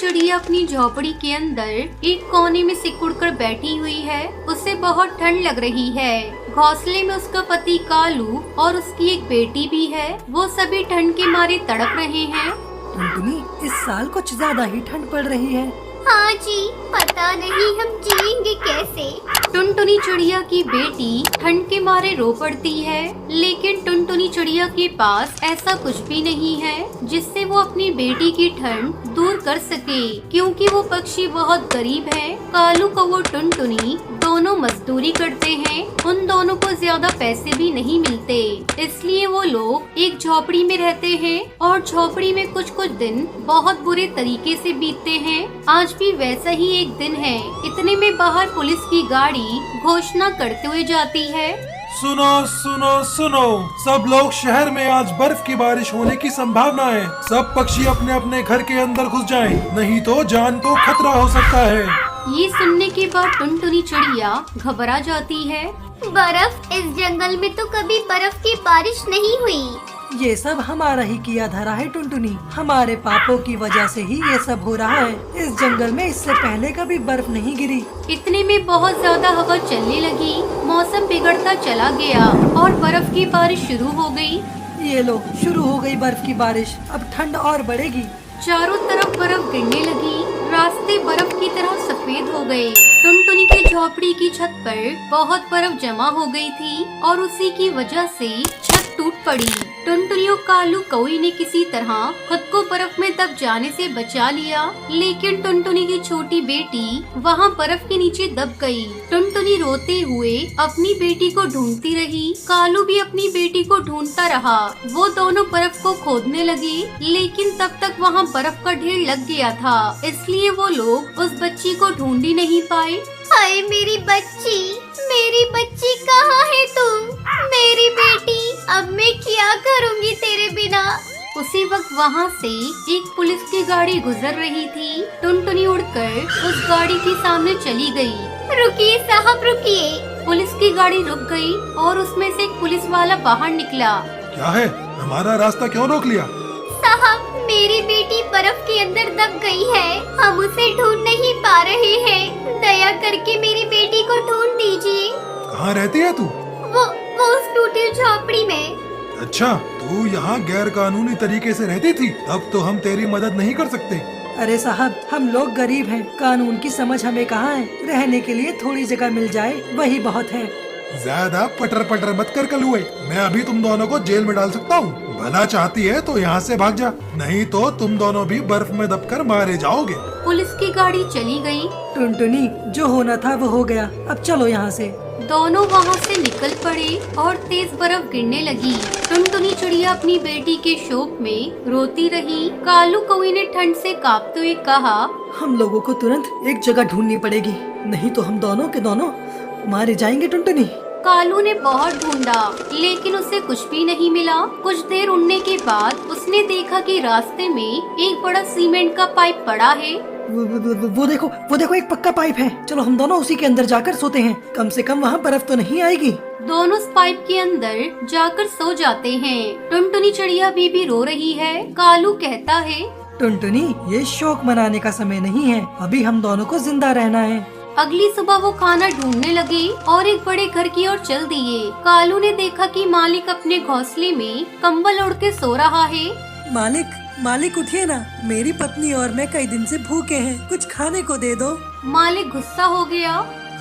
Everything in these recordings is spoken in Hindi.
चिड़िया अपनी झोपड़ी के अंदर एक कोने में सिकुड़ कर बैठी हुई है। उसे बहुत ठंड लग रही है। घोंसले में उसका पति कालू और उसकी एक बेटी भी है। वो सभी ठंड के मारे तड़प रहे हैं। टुनटुनी, इस साल कुछ ज्यादा ही ठंड पड़ रही है। हाँ जी, पता नहीं हम जिएंगे कैसे। टुनटुनी चिड़िया की बेटी ठंड के मारे रो पड़ती है, लेकिन टुनटुनी चिड़िया के पास ऐसा कुछ भी नहीं है जिससे वो अपनी बेटी की ठंड दूर कर सके, क्योंकि वो पक्षी बहुत गरीब है। कालू कौवा टुनटुनी दोनों मजदूरी करते हैं। उन दोनों को ज्यादा पैसे भी नहीं मिलते, इसलिए वो लोग एक झोपड़ी में रहते हैं और झोपड़ी में कुछ कुछ दिन बहुत बुरे तरीके से बीतते हैं। आज भी वैसा ही एक दिन है। इतने में बाहर पुलिस की गाड़ी घोषणा करते हुए जाती है। सुनो सुनो सुनो, सब लोग, शहर में आज बर्फ की बारिश होने की संभावना है। सब पक्षी अपने अपने घर के अंदर घुस जाएं, नहीं तो जान को खतरा हो सकता है। ये सुनने के बाद टुनटुनी चिड़िया घबरा जाती है। बर्फ? इस जंगल में तो कभी बर्फ की बारिश नहीं हुई। ये सब हमारा ही किया धरा है टुनटुनी। हमारे पापों की वजह से ही ये सब हो रहा है। इस जंगल में इससे पहले कभी बर्फ नहीं गिरी। इतने में बहुत ज्यादा हवा चलने लगी। मौसम बिगड़ता चला गया और बर्फ की बारिश शुरू हो गई। ये लो, शुरू हो गई बर्फ की बारिश। अब ठंड और बढ़ेगी। चारों तरफ बर्फ गिरने लगी। रास्ते बर्फ की तरह सफेद हो गए। टुनटुनी की झोपड़ी की छत पर बहुत बर्फ जमा हो गई थी और उसी की वजह से छत टूट पड़ी। टुनटुनी और कालू कौवे ने किसी तरह खुद को बर्फ में दब जाने से बचा लिया, लेकिन टुनटुनी की छोटी बेटी वहाँ बर्फ के नीचे दब गई। टुनटुनी रोते हुए अपनी बेटी को ढूंढती रही। कालू भी अपनी बेटी को ढूंढता रहा। वो दोनों बर्फ को खोदने लगे, लेकिन तब तक वहाँ बर्फ का ढेर लग गया था, इसलिए वो लोग उस बच्ची को ढूंढ ही नहीं पाए। हाय मेरी बच्ची कहाँ है तुम? मेरी बेटी, अब मैं क्या करूँगी तेरे बिना? उसी वक्त वहाँ से एक पुलिस की गाड़ी गुजर रही थी। टुनटुनी उड़कर उस गाड़ी के सामने चली गई। रुकिए साहब, रुकिए। पुलिस की गाड़ी रुक गई और उसमें से एक पुलिस वाला बाहर निकला। क्या है, हमारा रास्ता क्यों रोक लिया? साहब, मेरी बेटी बर्फ के अंदर दब गई है। हम उसे ढूंढ नहीं पा रहे हैं। दया करके मेरी बेटी को ढूंढ दीजिए। कहाँ रहती है तू? वो उस टूटी झोपड़ी में। अच्छा, तू यहाँ गैर कानूनी तरीके से रहती थी? अब तो हम तेरी मदद नहीं कर सकते। अरे साहब, हम लोग गरीब हैं। कानून की समझ हमें कहाँ है। रहने के लिए थोड़ी जगह मिल जाए वही बहुत है। ज्यादा पटर पटर मत कर कलुए। मैं अभी तुम दोनों को जेल में डाल सकता हूँ। भला चाहती है तो यहाँ से भाग जा, नहीं तो तुम दोनों भी बर्फ में दबकर मारे जाओगे। पुलिस की गाड़ी चली गई। टुनटुनी, जो होना था वो हो गया। अब चलो यहाँ से। दोनों वहाँ से निकल पड़े और तेज बर्फ गिरने लगी। टुनटुनी चिड़िया अपनी बेटी के शोक में रोती रही। कालू कौवे ने ठंड से कांपते हुए कहा, हम लोगों को तुरंत एक जगह ढूंढनी पड़ेगी, नहीं तो हम दोनों के दोनों मारे जाएंगे। टुनटुनी। कालू ने बहुत ढूंढा, लेकिन उसे कुछ भी नहीं मिला। कुछ देर उड़ने के बाद उसने देखा कि रास्ते में एक बड़ा सीमेंट का पाइप पड़ा है। वो देखो एक पक्का पाइप है। चलो हम दोनों उसी के अंदर जाकर सोते हैं। कम से कम वहाँ बर्फ तो नहीं आएगी। दोनों उस पाइप के अंदर जाकर सो जाते हैं। टुनटुनी चिड़िया भी रो रही है। कालू कहता है, टुनटुनी, ये शौक मनाने का समय नहीं है। अभी हम दोनों को जिंदा रहना है। अगली सुबह वो खाना ढूंढने लगे और एक बड़े घर की ओर चल दिए। कालू ने देखा कि मालिक अपने घोंसले में कंबल ओढ़ के सो रहा है। मालिक उठिए ना, मेरी पत्नी और मैं कई दिन से भूखे हैं। कुछ खाने को दे दो। मालिक गुस्सा हो गया।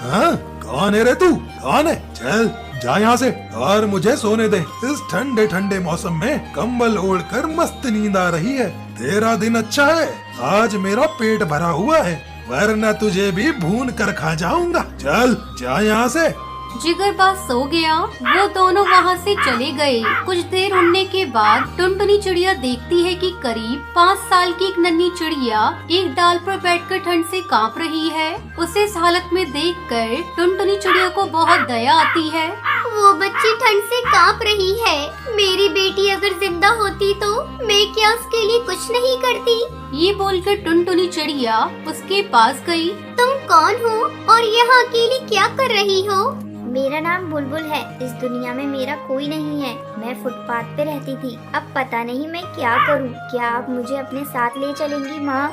हाँ, कौन है रे तू? कौन है? चल जा यहाँ से और मुझे सोने दे। इस ठंडे ठंडे मौसम में कंबल ओढ़कर मस्त नींद आ रही है। तेरा दिन अच्छा है, आज मेरा पेट भरा हुआ है, वरना तुझे भी भून कर खा जाऊंगा। चल जा यहाँ से। जिगरबाज सो गया। वो दोनों वहाँ से चले गए। कुछ देर उड़ने के बाद टुनटुनी चिड़िया देखती है कि करीब 5 साल की एक नन्ही चिड़िया एक डाल पर बैठकर ठंड से कांप रही है। उसे इस हालत में देखकर टुनटुनी चिड़िया को बहुत दया आती है। वो बच्ची ठंड से कांप रही है। मेरी बेटी अगर जिंदा होती तो मैं क्या उसके लिए कुछ नहीं करती? ये बोलकर टुनटुनी चिड़िया उसके पास गई। तुम कौन हो और यहाँ अकेली क्या कर रही हो? मेरा नाम बुलबुल है। इस दुनिया में मेरा कोई नहीं है। मैं फुटपाथ पे रहती थी। अब पता नहीं मैं क्या करूं। क्या आप मुझे अपने साथ ले चलेंगी माँ?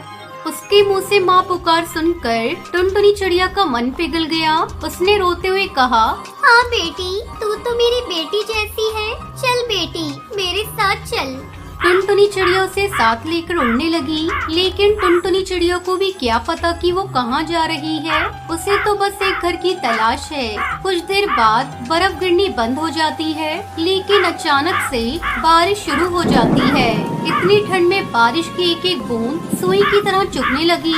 उसके मुंह से माँ पुकार सुनकर टुनटुनी चिड़िया का मन पिघल गया। उसने रोते हुए कहा, हाँ बेटी, तू तो मेरी बेटी जैसी है। चल बेटी, मेरे साथ चल। टुनटुनी चिड़िया उसे साथ लेकर उड़ने लगी, लेकिन टुनटुनी चिड़िया को भी क्या पता कि वो कहाँ जा रही है। उसे तो बस एक घर की तलाश है। कुछ देर बाद बर्फ गिरनी बंद हो जाती है, लेकिन अचानक से बारिश शुरू हो जाती है। इतनी ठंड में बारिश की एक एक बूंद सुई की तरह चुभने लगी।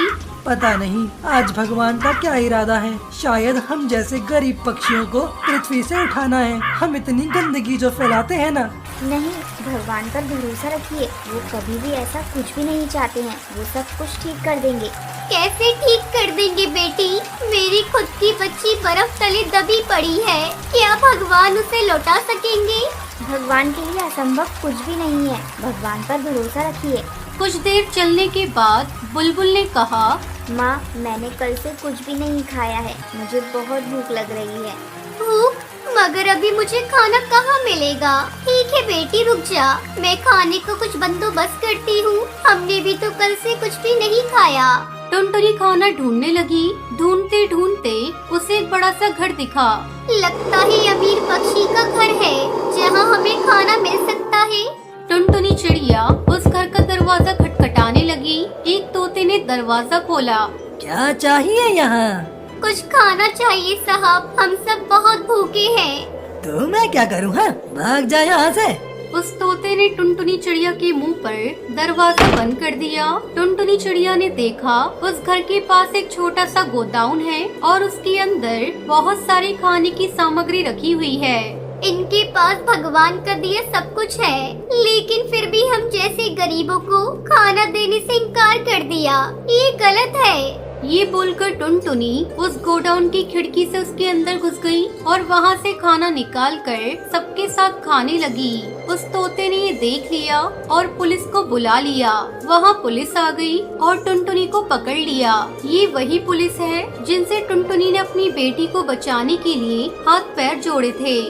पता नहीं आज भगवान का क्या इरादा है। शायद हम जैसे गरीब पक्षियों को पृथ्वी से उठाना है। हम इतनी गंदगी जो फैलाते हैं ना। नहीं, भगवान पर भरोसा रखिए, वो कभी भी ऐसा कुछ भी नहीं चाहते हैं। वो सब कुछ ठीक कर देंगे। कैसे ठीक कर देंगे बेटी? मेरी खुद की बच्ची बर्फ तले दबी पड़ी है। क्या भगवान उसे लौटा सकेंगे? भगवान के लिए असंभव कुछ भी नहीं है। भगवान पर भरोसा रखिए। कुछ देर चलने के बाद बुलबुल ने कहा, माँ, मैंने कल से कुछ भी नहीं खाया है। मुझे बहुत भूख लग रही है। भूख? मगर अभी मुझे खाना कहाँ मिलेगा? ठीक है बेटी, रुक जा, मैं खाने को कुछ बंदोबस्त करती हूँ। हमने भी तो कल से कुछ भी नहीं खाया। टुनटुनी खाना ढूंढने लगी। ढूंढते ढूंढते उसे एक बड़ा सा घर दिखा। लगता है अमीर पक्षी का घर है, जहाँ हमें खाना मिल सकता है। टुनटुनी चिड़िया उस घर का दरवाजा खटखटाने लगी। एक तोते ने दरवाजा खोला। क्या चाहिए यहाँ? कुछ खाना चाहिए साहब, हम सब बहुत भूखे हैं। तो मैं क्या करूँ? हाँ, भाग जा यहाँ से। उस तोते ने टुनटुनी चिड़िया के मुंह पर दरवाजा बंद कर दिया। टुनटुनी चिड़िया ने देखा उस घर के पास एक छोटा सा गोदाउन है और उसके अंदर बहुत सारी खाने की सामग्री रखी हुई है। इनके पास भगवान का दिया सब कुछ है, लेकिन फिर भी हम जैसे गरीबों को खाना देने से इनकार कर दिया। ये गलत है। ये बोलकर टुनटुनी उस गोडाउन की खिड़की से उसके अंदर घुस गई और वहाँ से खाना निकाल कर सबके साथ खाने लगी। उस तोते ने ये देख लिया और पुलिस को बुला लिया। वहाँ पुलिस आ गई और टुनटुनी को पकड़ लिया। ये वही पुलिस है जिनसे टुनटुनी ने अपनी बेटी को बचाने के लिए हाथ पैर जोड़े थे।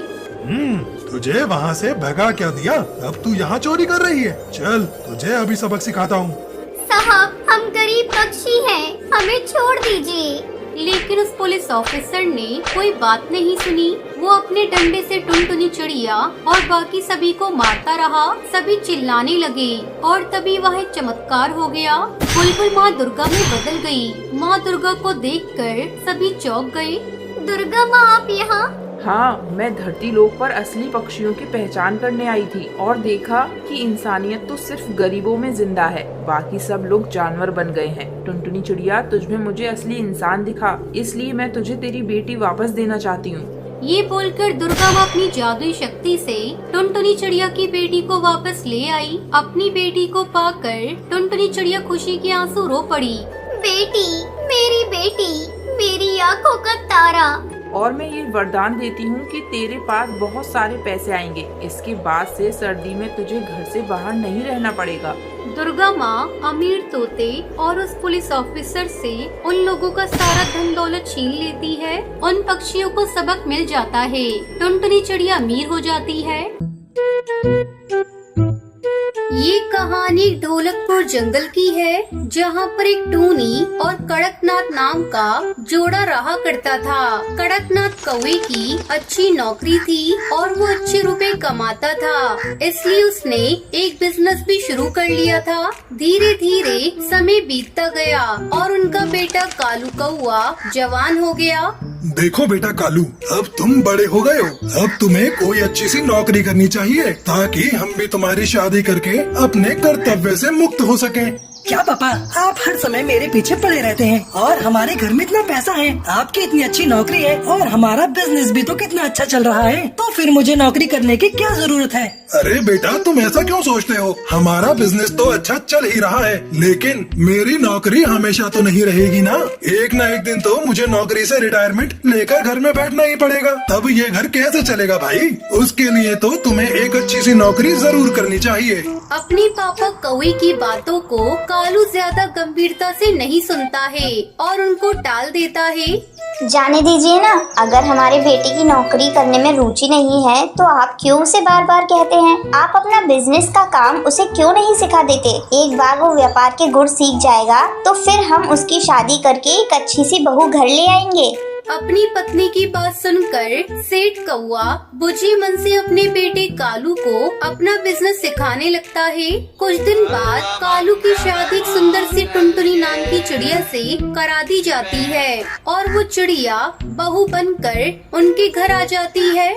तुझे वहाँ से भगा क्या दिया? अब तू यहाँ चोरी कर रही है। चल, तुझे अभी सबक सिखाता हूँ। साहब, हम गरीब पक्षी हैं, हमें छोड़ दीजिए। लेकिन उस पुलिस ऑफिसर ने कोई बात नहीं सुनी। वो अपने डंडे से टुनटुनी चिड़िया और बाकी सभी को मारता रहा। सभी चिल्लाने लगे और तभी वहाँ एक चमत्कार हो गया। बुलबुल माँ दुर्गा में बदल गई। माँ दुर्गा को देखकर सभी चौंक गए। दुर्गा माँ, आप यहाँ? हाँ, मैं धरती लोक पर असली पक्षियों की पहचान करने आई थी और देखा कि इंसानियत तो सिर्फ गरीबों में जिंदा है, बाकी सब लोग जानवर बन गए हैं। टुनटुनी चिड़िया, तुझमें मुझे असली इंसान दिखा, इसलिए मैं तुझे तेरी बेटी वापस देना चाहती हूँ। ये बोलकर दुर्गा माँ अपनी जादुई शक्ति से टुनटुनी चिड़िया की बेटी को वापस ले आई। अपनी बेटी को पाकर टुनटुनी चिड़िया खुशी के आंसू रो पड़ी। बेटी, मेरी बेटी, मेरी आँखों का तारा। और मैं ये वरदान देती हूँ कि तेरे पास बहुत सारे पैसे आएंगे। इसके बाद से सर्दी में तुझे घर से बाहर नहीं रहना पड़ेगा। दुर्गा माँ अमीर तोते और उस पुलिस ऑफिसर से उन लोगों का सारा धन दौलत छीन लेती है। उन पक्षियों को सबक मिल जाता है। टुनटुनी चिड़िया अमीर हो जाती है। ये कहानी ढोलकपुर जंगल की है, जहाँ पर एक टूनी और कड़कनाथ नाम का जोड़ा रहा करता था। कड़कनाथ कौवे की अच्छी नौकरी थी और वो अच्छे रुपए कमाता था, इसलिए उसने एक बिजनेस भी शुरू कर लिया था। धीरे धीरे समय बीतता गया और उनका बेटा कालू कौवा जवान हो गया। देखो बेटा कालू, अब तुम बड़े हो गए हो। अब तुम्हें कोई अच्छी सी नौकरी करनी चाहिए ताकि हम भी तुम्हारी शादी करके अपने कर्तव्य से मुक्त हो सकें। क्या पापा, आप हर समय मेरे पीछे पड़े रहते हैं और हमारे घर में इतना पैसा है, आपकी इतनी अच्छी नौकरी है और हमारा बिजनेस भी तो कितना अच्छा चल रहा है, तो फिर मुझे नौकरी करने की क्या जरूरत है? अरे बेटा, तुम ऐसा क्यों सोचते हो? हमारा बिजनेस तो अच्छा चल ही रहा है, लेकिन मेरी नौकरी हमेशा तो नहीं रहेगी ना। एक दिन तो मुझे नौकरी से रिटायरमेंट लेकर घर में बैठना ही पड़ेगा। तब ये घर कैसे चलेगा भाई? उसके लिए तो तुम्हें एक अच्छी सी नौकरी जरूर करनी चाहिए। अपने पापा कौवे की बातों को कालू ज्यादा गंभीरता से नहीं सुनता है और उनको टाल देता है। जाने दीजिए ना, अगर हमारे बेटे की नौकरी करने में रुचि नहीं है तो आप क्यों उसे बार बार कहते हैं? आप अपना बिजनेस का काम उसे क्यों नहीं सिखा देते? एक बार वो व्यापार के गुण सीख जाएगा तो फिर हम उसकी शादी करके एक अच्छी सी बहू घर ले आएंगे। अपनी पत्नी की बात सुनकर सेठ कौआ बुझे मन से अपने बेटे कालू को अपना बिजनेस सिखाने लगता है। कुछ दिन बाद कालू की शादी एक सुंदर सी टुनटुनी नाम की चिड़िया से करा दी जाती है और वो चिड़िया बहू बनकर उनके घर आ जाती है।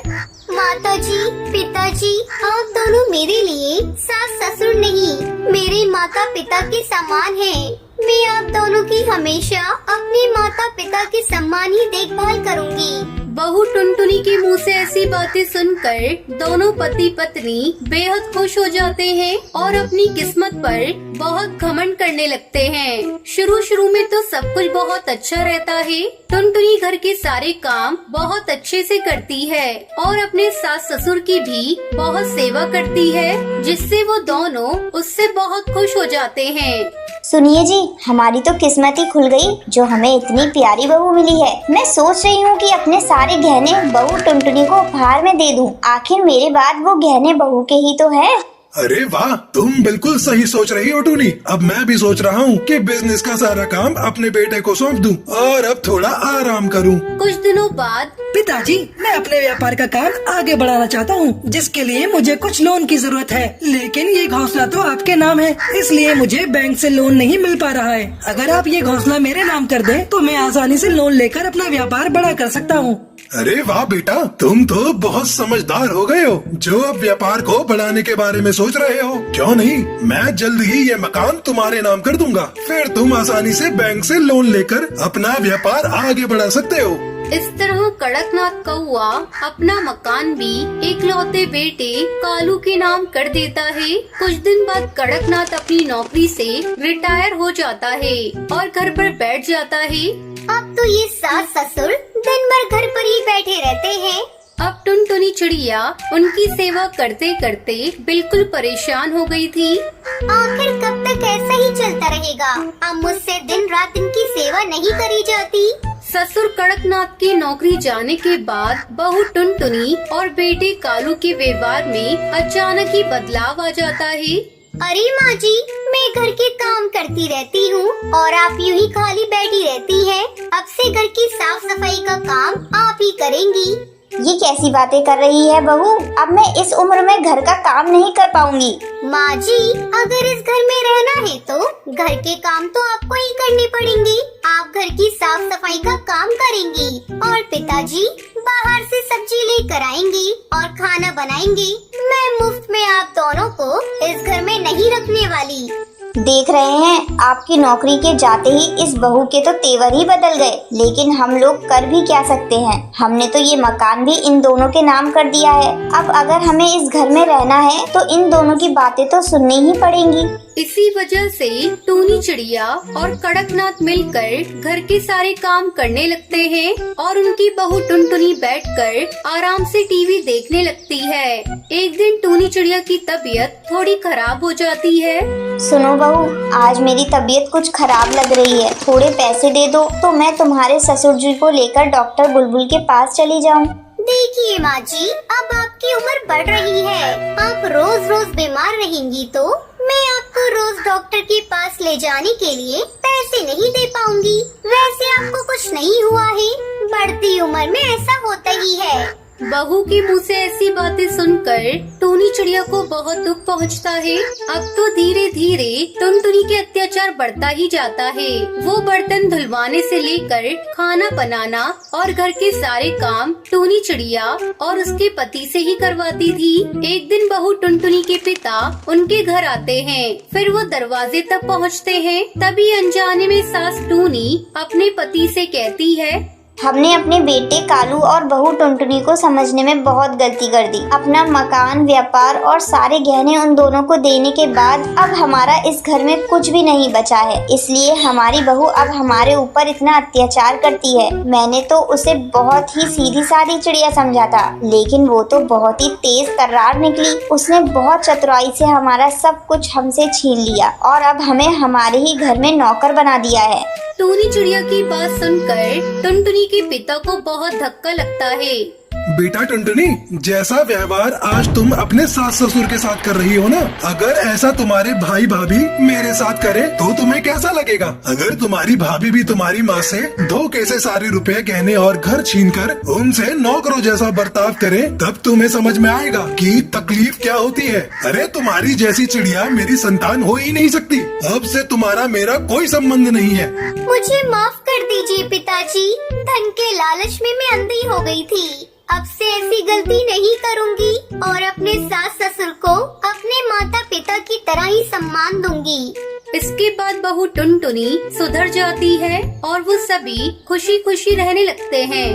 माताजी, पिताजी, आप दोनों मेरे लिए सास ससुर नहीं, मेरे माता पिता के समान हैं। मैं आप दोनों की हमेशा अपने माता पिता के सम्मान ही देखभाल करूंगी। बहू टुनटुनी के मुंह से ऐसी बातें सुनकर दोनों पति पत्नी बेहद खुश हो जाते हैं और अपनी किस्मत पर बहुत घमंड करने लगते हैं। शुरू में तो सब कुछ बहुत अच्छा रहता है। टुनटुनी घर के सारे काम बहुत अच्छे से करती है और अपने सास ससुर की भी बहुत सेवा करती है, जिससे वो दोनों उससे बहुत खुश हो जाते हैं। सुनिए जी, हमारी तो किस्मत ही खुल गई जो हमें इतनी प्यारी बहू मिली है। मैं सोच रही हूँ कि अपने सारे गहने बहू टुनटुनी को उपहार में दे दूँ। आखिर मेरे बाद वो गहने बहू के ही तो है। अरे वाह, तुम बिल्कुल सही सोच रही हो टूनी। अब मैं भी सोच रहा हूँ कि बिजनेस का सारा काम अपने बेटे को सौंप दूं और अब थोड़ा आराम करूँ। कुछ दिनों बाद पिताजी, मैं अपने व्यापार का काम आगे बढ़ाना चाहता हूँ, जिसके लिए मुझे कुछ लोन की जरूरत है, लेकिन ये घोंसला तो आपके नाम है, इसलिए मुझे बैंक से लोन नहीं मिल पा रहा है। अगर आप ये घोंसला मेरे नाम कर दें तो मैं आसानी से लोन लेकर अपना व्यापार बड़ा कर सकता हूँ। अरे वाह बेटा, तुम तो बहुत समझदार हो गए हो जो अब व्यापार को बढ़ाने के बारे में सोच रहे हो। क्यों नहीं, मैं जल्द ही ये मकान तुम्हारे नाम कर दूंगा, फिर तुम आसानी से बैंक से लोन लेकर अपना व्यापार आगे बढ़ा सकते हो। इस तरह कड़कनाथ कौआ अपना मकान भी एकलौते बेटे कालू के नाम कर देता है। कुछ दिन बाद कड़कनाथ अपनी नौकरी से रिटायर हो जाता है और घर पर बैठ जाता है। अब तो ये सास ससुर दिन भर घर पर ही बैठे रहते हैं। अब टुनटुनी चिड़िया उनकी सेवा करते करते बिल्कुल परेशान हो गई थी। आखिर कब तक ऐसा ही चलता रहेगा? अब मुझसे दिन रात इनकी सेवा नहीं करी जाती। ससुर कड़कनाथ की नौकरी जाने के बाद बहू टुनटुनी और बेटे कालू के व्यवहार में अचानक ही बदलाव आ जाता है। अरे माँ जी, मैं घर के काम करती रहती हूँ और आप यूं ही खाली बैठी रहती हैं। अब से घर की साफ सफाई का काम आप ही करेंगी। ये कैसी बातें कर रही है बहू? अब मैं इस उम्र में घर का काम नहीं कर पाऊंगी। माँ जी, अगर इस घर में रहना है तो घर के काम तो आपको ही करने पड़ेंगे। आप घर की साफ सफाई का काम करेंगी और पिताजी बाहर से सब्जी लेकर आएंगी और खाना बनाएंगे। मैं मुफ्त में आप दोनों को इस घर में नहीं रखने वाली। देख रहे हैं, आपकी नौकरी के जाते ही इस बहू के तो तेवर ही बदल गए। लेकिन हम लोग कर भी क्या सकते हैं? हमने तो ये मकान भी इन दोनों के नाम कर दिया है। अब अगर हमें इस घर में रहना है तो इन दोनों की बातें तो सुननी ही पड़ेंगी। इसी वजह से टूनी चिड़िया और कड़कनाथ मिलकर घर के सारे काम करने लगते हैं और उनकी बहू टुनटुनी बैठकर आराम से टीवी देखने लगती है। एक दिन टूनी चिड़िया की तबीयत थोड़ी खराब हो जाती है। सुनो बहू, आज मेरी तबीयत कुछ खराब लग रही है, थोड़े पैसे दे दो तो मैं तुम्हारे ससुर जी को लेकर डॉक्टर बुलबुल के पास चली जाऊँ। देखिए माँ जी, अब आपकी उम्र बढ़ रही है। आप रोज रोज बीमार रहेंगी तो मैं आपको रोज डॉक्टर के पास ले जाने के लिए पैसे नहीं दे पाऊंगी। वैसे आपको कुछ नहीं हुआ है, बढ़ती उम्र में ऐसा होता ही है। बहू के मुंह से ऐसी बातें सुनकर टूनी चिड़िया को बहुत दुख पहुंचता है। अब तो धीरे धीरे टुनटुनी के अत्याचार बढ़ता ही जाता है। वो बर्तन धुलवाने से लेकर खाना बनाना और घर के सारे काम टूनी चिड़िया और उसके पति से ही करवाती थी। एक दिन बहू टुनटुनी के पिता उनके घर आते हैं। फिर वो दरवाजे तक पहुंचते हैं। तभी अनजाने में सास टूनी अपने पति से कहती है, हमने अपने बेटे कालू और बहू टुनटुनी को समझने में बहुत गलती कर दी। अपना मकान, व्यापार और सारे गहने उन दोनों को देने के बाद अब हमारा इस घर में कुछ भी नहीं बचा है। इसलिए हमारी बहू अब हमारे ऊपर इतना अत्याचार करती है। मैंने तो उसे बहुत ही सीधी सादी चिड़िया समझा था, लेकिन वो तो बहुत ही तेज तर्रार निकली। उसने बहुत चतुराई से हमारा सब कुछ हमसे छीन लिया और अब हमें हमारे ही घर में नौकर बना दिया है। टोनी चिड़िया की बात सुनकर टुनटुनी के पिता को बहुत धक्का लगता है। बेटा टुनटुनी, जैसा व्यवहार आज तुम अपने सास ससुर के साथ कर रही हो ना, अगर ऐसा तुम्हारे भाई भाभी मेरे साथ करें तो तुम्हें कैसा लगेगा? अगर तुम्हारी भाभी भी तुम्हारी माँ से धोखे से सारे रुपए, गहने और घर छीनकर उनसे नौकरों जैसा बर्ताव करे, तब तुम्हें समझ में आएगा कि तकलीफ क्या होती है। अरे तुम्हारी जैसी चिड़िया मेरी संतान हो ही नहीं सकती। अब से तुम्हारा मेरा कोई संबंध नहीं है। मुझे माफ कर दीजिए पिताजी, धन के लालच में मैं अंधी हो गई थी। अब से ऐसी गलती नहीं करूंगी और अपने सास ससुर को अपने माता पिता की तरह ही सम्मान दूंगी। इसके बाद बहू टुनटुनी सुधर जाती है और वो सभी खुशी खुशी रहने लगते हैं।